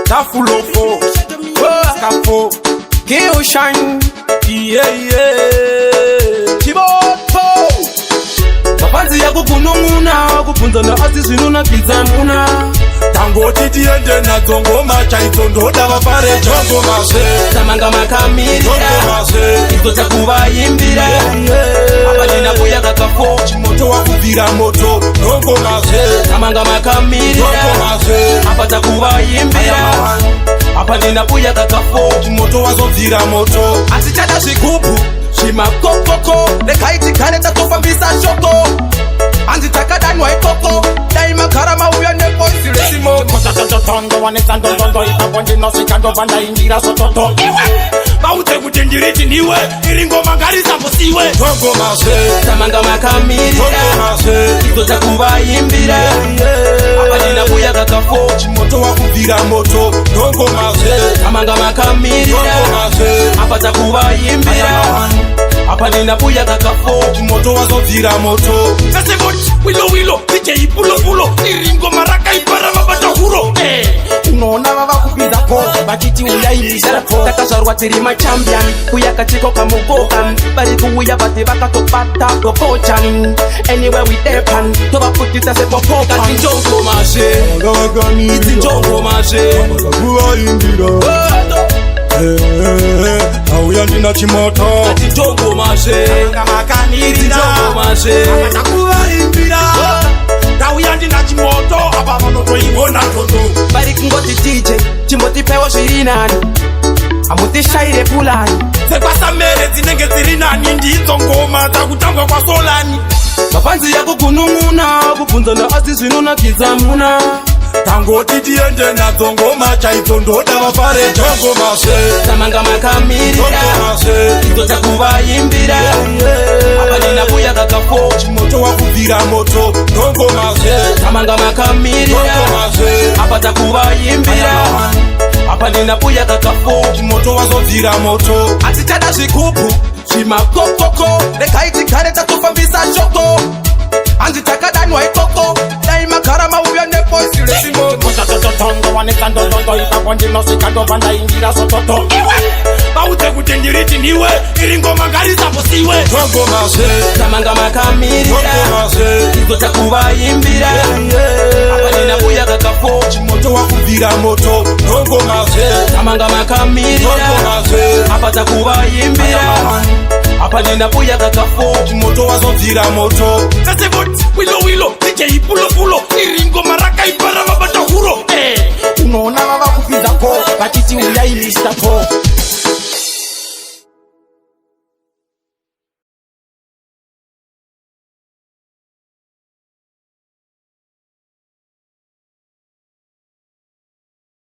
That full of force. Scafo. Kill shine. Chiboto. Mapanzi ya kukununguna kupunzana asizvinuna kizamuna tangoti tiende nadzo ngoma chaitsondoda vapare chongomase tamanga makamirira chongomase idzo dzakuvaimbira apanina buya kakafo chimoto wakubvira moto chongomase tamanga makamirira chongomase apa dzakuvaimbira apanina buya kakafo chimoto wazobvira moto asichada zvigubu zvimakokoko rekaitigare tatofambisa shoko hanzi takadanwa ikoko dai magara mauya nepoisi resimoto tatotondo wanetsandondondo ipapo ndinosvika ndobva ndaingira sototo vaudze kuti ndiriti ndiwe iri ngoma ngarisambosiwe tongomase tamanga makamirira idzo dzakuvaimbira apanina buya kakafo chimoto wakubvira moto tongomase tamanga makamirira apa dzakuvaimbira apanina buya kakafo chimoto wazobvira moto kasevoti wilo DJ pulo iri ngoma rakaipara vabata huro unoona vavakupinzako vachiti uyaimisarapo takazvarwa tiri machampion kuyakachikoka mugokan vari kuuya vati vakatobata gopochan anywhere we depan tovaputisa sepopoka tinjongomashe tinjongomashe auya ndina chimoto tinjongomashe tinjongomashe takuvaimbira tauya ndina chimoto apa vanotoiona toto vari kungoti DJ chimotipewo zviri nani hamutishayire pulani sekwasamere dzinenge dziri nani ndidzo ngoma dzakutangwa kwasolani mapanzi yakugunun'una kubvunzana asi zvinonakidza muna tangoti tiende nadzo ngoma chaitsondoda vapare chongomase tamanga makamirira idzo dzakuvaimbira apanina buya kakafo chimoto wakubvira moto tongomase tamanga makamirira apa dzakuvaimbira apanina buya kakafo chimoto wazobvira moto asichada zvigubu zvimakokoko rekaitigare tatofambisa shoko hanzi takadanwa ikoko dai magara mauya nepoisi resimoto tatotondo wanetsandondondo ipapo ndinosvika ndobva ndaingira sototo vaudze kuti ndiriti ndiwe iri ngoma ngarisambosiwe tongomase tamanga makamirira idzo dzakuvaimbira apanina buya kakafo chimoto wakubvira moto tongomase tamanga makamirira apa dzakuvaimbira apanina buya kakafo chimoto wazobvira moto kasevoti wilo DJ pulo iri ngoma rakaipara vabata huro unoona vavakupinzako vachiti uyaimisirapo